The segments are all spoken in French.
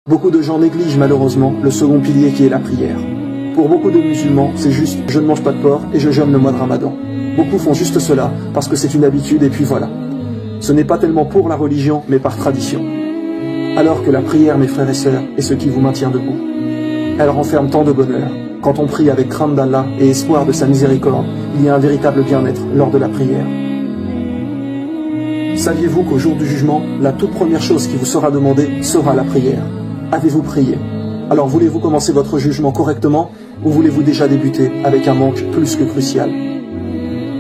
Beaucoup de gens négligent malheureusement le second pilier qui est la prière. Pour beaucoup de musulmans, c'est juste « je ne mange pas de porc et je jeûne le mois de Ramadan ». Beaucoup font juste cela parce que c'est une habitude et puis voilà. Ce n'est pas tellement pour la religion mais par tradition. Alors que la prière, mes frères et sœurs, est ce qui vous maintient debout. Elle renferme tant de bonheur. Quand on prie avec crainte d'Allah et espoir de sa miséricorde, il y a un véritable bien-être lors de la prière. Saviez-vous qu'au jour du jugement, la toute première chose qui vous sera demandée sera la prière? Avez-vous prié? Alors voulez-vous commencer votre jugement correctement ou voulez-vous déjà débuter avec un manque plus que crucial?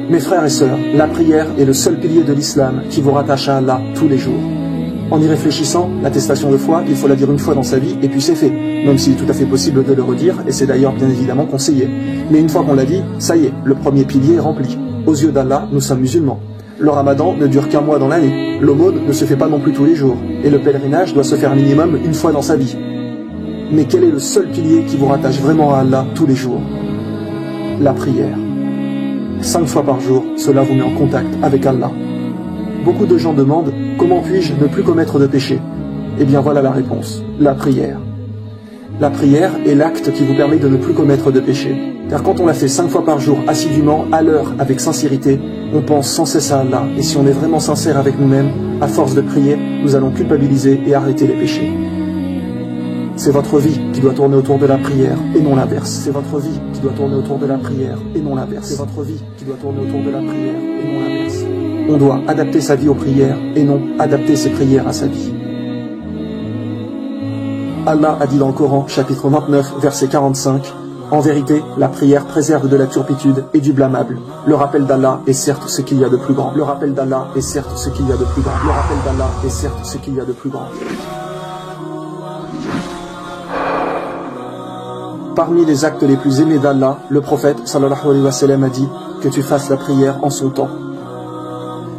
Mes frères et sœurs, la prière est le seul pilier de l'islam qui vous rattache à Allah tous les jours. En y réfléchissant, l'attestation de foi, il faut la dire une fois dans sa vie et puis c'est fait, même s'il est tout à fait possible de le redire et c'est d'ailleurs bien évidemment conseillé. Mais une fois qu'on l'a dit, ça y est, le premier pilier est rempli. Aux yeux d'Allah, nous sommes musulmans. Le ramadan ne dure qu'un mois dans l'année, l'aumône ne se fait pas non plus tous les jours, et le pèlerinage doit se faire minimum une fois dans sa vie. Mais quel est le seul pilier qui vous rattache vraiment à Allah tous les jours? La prière. 5 fois par jour, cela vous met en contact avec Allah. Beaucoup de gens demandent « Comment puis-je ne plus commettre de péché ?» Eh bien voilà la réponse, la prière. La prière est l'acte qui vous permet de ne plus commettre de péché. Car quand on la fait 5 fois par jour assidûment, à l'heure, avec sincérité, on pense sans cesse à Allah. Et si on est vraiment sincère avec nous-mêmes, à force de prier, nous allons culpabiliser et arrêter les péchés. C'est votre vie qui doit tourner autour de la prière et non l'inverse. C'est votre vie qui doit tourner autour de la prière et non l'inverse. C'est votre vie qui doit tourner autour de la prière et non l'inverse. On doit adapter sa vie aux prières et non adapter ses prières à sa vie. Allah a dit dans le Coran, chapitre 29, verset 45, « En vérité, la prière préserve de la turpitude et du blâmable. Le rappel d'Allah est certes ce qu'il y a de plus grand. Le rappel d'Allah est certes ce qu'il y a de plus grand. Le rappel d'Allah est certes ce qu'il y a de plus grand. » Parmi les actes les plus aimés d'Allah, le prophète sallallahu alayhi wa sallam a dit que tu fasses la prière en son temps.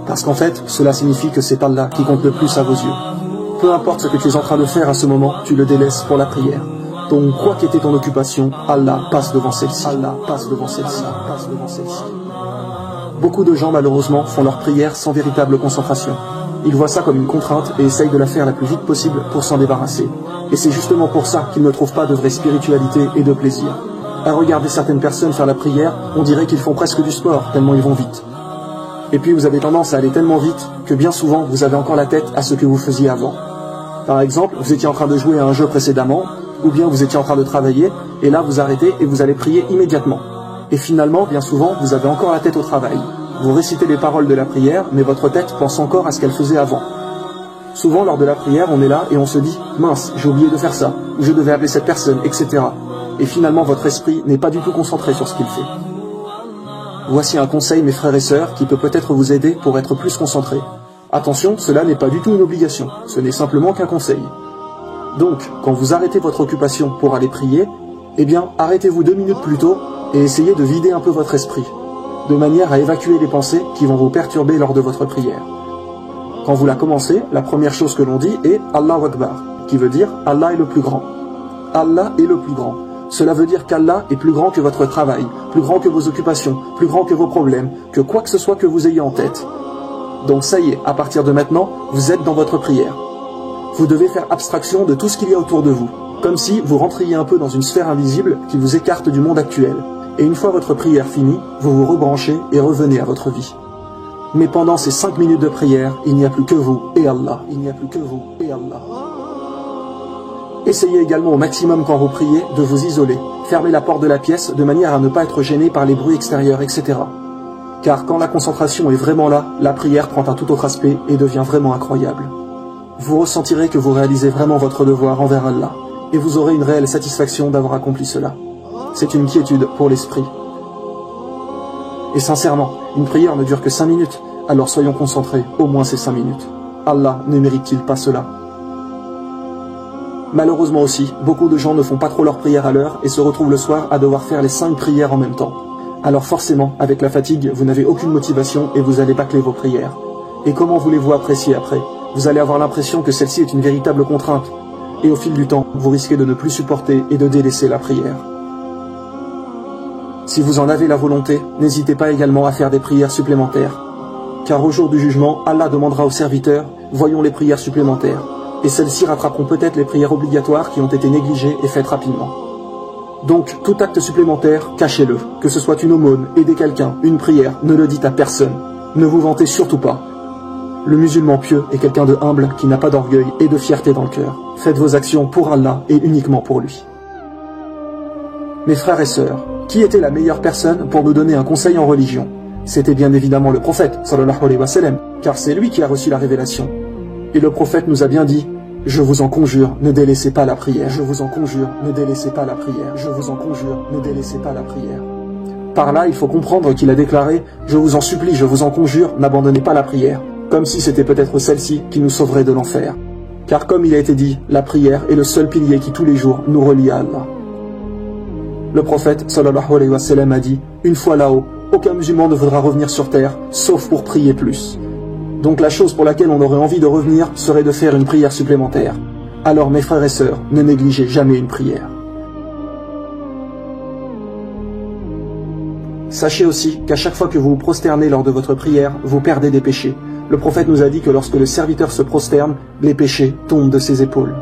Parce qu'en fait, cela signifie que c'est Allah qui compte le plus à vos yeux. Peu importe ce que tu es en train de faire à ce moment, tu le délaisses pour la prière. Donc, quoi qu'était ton occupation, Allah passe devant celle-ci. Allah passe devant celle-ci. Passe devant celle-ci. Beaucoup de gens, malheureusement, font leur prière sans véritable concentration. Ils voient ça comme une contrainte et essayent de la faire la plus vite possible pour s'en débarrasser. Et c'est justement pour ça qu'ils ne trouvent pas de vraie spiritualité et de plaisir. À regarder certaines personnes faire la prière, on dirait qu'ils font presque du sport, tellement ils vont vite. Et puis vous avez tendance à aller tellement vite que bien souvent vous avez encore la tête à ce que vous faisiez avant. Par exemple, vous étiez en train de jouer à un jeu précédemment, ou bien vous étiez en train de travailler, et là vous arrêtez et vous allez prier immédiatement. Et finalement, bien souvent, vous avez encore la tête au travail. Vous récitez les paroles de la prière, mais votre tête pense encore à ce qu'elle faisait avant. Souvent, lors de la prière, on est là et on se dit « Mince, j'ai oublié de faire ça », ou « Je devais appeler cette personne », etc. Et finalement, votre esprit n'est pas du tout concentré sur ce qu'il fait. Voici un conseil, mes frères et sœurs, qui peut peut-être vous aider pour être plus concentré. Attention, cela n'est pas du tout une obligation, ce n'est simplement qu'un conseil. Donc, quand vous arrêtez votre occupation pour aller prier, eh bien, arrêtez-vous 2 minutes plus tôt et essayez de vider un peu votre esprit, de manière à évacuer les pensées qui vont vous perturber lors de votre prière. Quand vous la commencez, la première chose que l'on dit est « Allahu Akbar », qui veut dire « Allah est le plus grand ». Allah est le plus grand. Cela veut dire qu'Allah est plus grand que votre travail, plus grand que vos occupations, plus grand que vos problèmes, que quoi que ce soit que vous ayez en tête. Donc ça y est, à partir de maintenant, vous êtes dans votre prière. Vous devez faire abstraction de tout ce qu'il y a autour de vous, comme si vous rentriez un peu dans une sphère invisible qui vous écarte du monde actuel. Et une fois votre prière finie, vous vous rebranchez et revenez à votre vie. Mais pendant ces 5 minutes de prière, il n'y a plus que vous et Allah. Il n'y a plus que vous et Allah. Essayez également au maximum quand vous priez de vous isoler. Fermez la porte de la pièce de manière à ne pas être gêné par les bruits extérieurs, etc. Car quand la concentration est vraiment là, la prière prend un tout autre aspect et devient vraiment incroyable. Vous ressentirez que vous réalisez vraiment votre devoir envers Allah, et vous aurez une réelle satisfaction d'avoir accompli cela. C'est une quiétude pour l'esprit. Et sincèrement, une prière ne dure que 5 minutes, alors soyons concentrés, au moins ces 5 minutes. Allah ne mérite-t-il pas cela? Malheureusement aussi, beaucoup de gens ne font pas trop leur prière à l'heure et se retrouvent le soir à devoir faire les 5 prières en même temps. Alors forcément, avec la fatigue, vous n'avez aucune motivation et vous allez bâcler vos prières. Et comment voulez-vous apprécier après? Vous allez avoir l'impression que celle-ci est une véritable contrainte. Et au fil du temps, vous risquez de ne plus supporter et de délaisser la prière. Si vous en avez la volonté, n'hésitez pas également à faire des prières supplémentaires. Car au jour du jugement, Allah demandera aux serviteurs « Voyons les prières supplémentaires ». et celles-ci rattraperont peut-être les prières obligatoires qui ont été négligées et faites rapidement. Donc, tout acte supplémentaire, cachez-le. Que ce soit une aumône, aider quelqu'un, une prière, ne le dites à personne. Ne vous vantez surtout pas. Le musulman pieux est quelqu'un de humble qui n'a pas d'orgueil et de fierté dans le cœur. Faites vos actions pour Allah et uniquement pour lui. Mes frères et sœurs, qui était la meilleure personne pour nous donner un conseil en religion? C'était bien évidemment le prophète, sallallahu alayhi wa sallam, car c'est lui qui a reçu la révélation. Et le prophète nous a bien dit: je vous en conjure, ne délaissez pas la prière. Je vous en conjure, ne délaissez pas la prière. Je vous en conjure, ne délaissez pas la prière. Par là, il faut comprendre qu'il a déclaré: je vous en supplie, je vous en conjure, n'abandonnez pas la prière. Comme si c'était peut-être celle-ci qui nous sauverait de l'enfer. Car comme il a été dit, la prière est le seul pilier qui tous les jours nous relie à Allah. Le prophète, sallallahu alayhi wa sallam, a dit: une fois là-haut, aucun musulman ne voudra revenir sur terre, sauf pour prier plus. Donc la chose pour laquelle on aurait envie de revenir serait de faire une prière supplémentaire. Alors mes frères et sœurs, ne négligez jamais une prière. Sachez aussi qu'à chaque fois que vous vous prosternez lors de votre prière, vous perdez des péchés. Le prophète nous a dit que lorsque le serviteur se prosterne, les péchés tombent de ses épaules.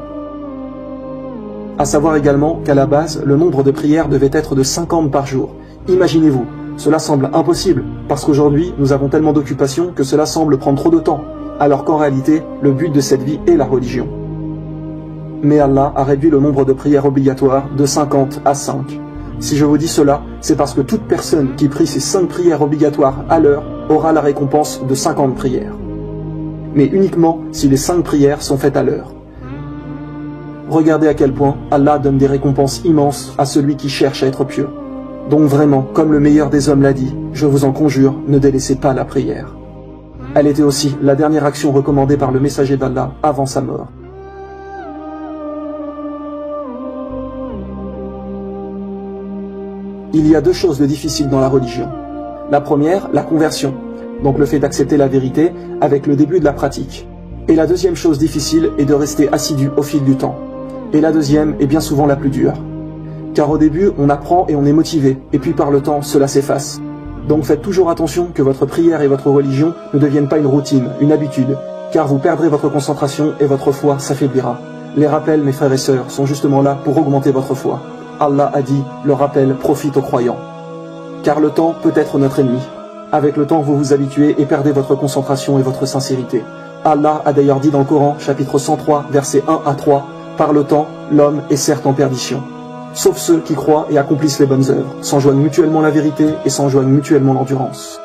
À savoir également qu'à la base, le nombre de prières devait être de 50 par jour. Imaginez-vous, cela semble impossible, parce qu'aujourd'hui, nous avons tellement d'occupations que cela semble prendre trop de temps, alors qu'en réalité, le but de cette vie est la religion. Mais Allah a réduit le nombre de prières obligatoires de 50 à 5. Si je vous dis cela, c'est parce que toute personne qui prie ces 5 prières obligatoires à l'heure aura la récompense de 50 prières. Mais uniquement si les 5 prières sont faites à l'heure. Regardez à quel point Allah donne des récompenses immenses à celui qui cherche à être pieux. Donc vraiment, comme le meilleur des hommes l'a dit, je vous en conjure, ne délaissez pas la prière. Elle était aussi la dernière action recommandée par le messager d'Allah avant sa mort. Il y a 2 choses de difficiles dans la religion. La première, la conversion, donc le fait d'accepter la vérité avec le début de la pratique. Et la deuxième chose difficile est de rester assidu au fil du temps. Et la deuxième est bien souvent la plus dure. Car au début, on apprend et on est motivé, et puis par le temps, cela s'efface. Donc faites toujours attention que votre prière et votre religion ne deviennent pas une routine, une habitude, car vous perdrez votre concentration et votre foi s'affaiblira. Les rappels, mes frères et sœurs, sont justement là pour augmenter votre foi. Allah a dit, le rappel profite aux croyants. Car le temps peut être notre ennemi. Avec le temps, vous vous habituez et perdez votre concentration et votre sincérité. Allah a d'ailleurs dit dans le Coran, chapitre 103, versets 1 à 3, « Par le temps, l'homme est certes en perdition. » Sauf ceux qui croient et accomplissent les bonnes œuvres, s'enjoignent mutuellement la vérité et s'enjoignent mutuellement l'endurance.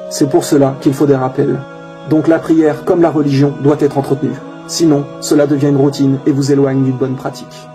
C'est pour cela qu'il faut des rappels. Donc la prière, comme la religion, doit être entretenue. Sinon, cela devient une routine et vous éloigne d'une bonne pratique.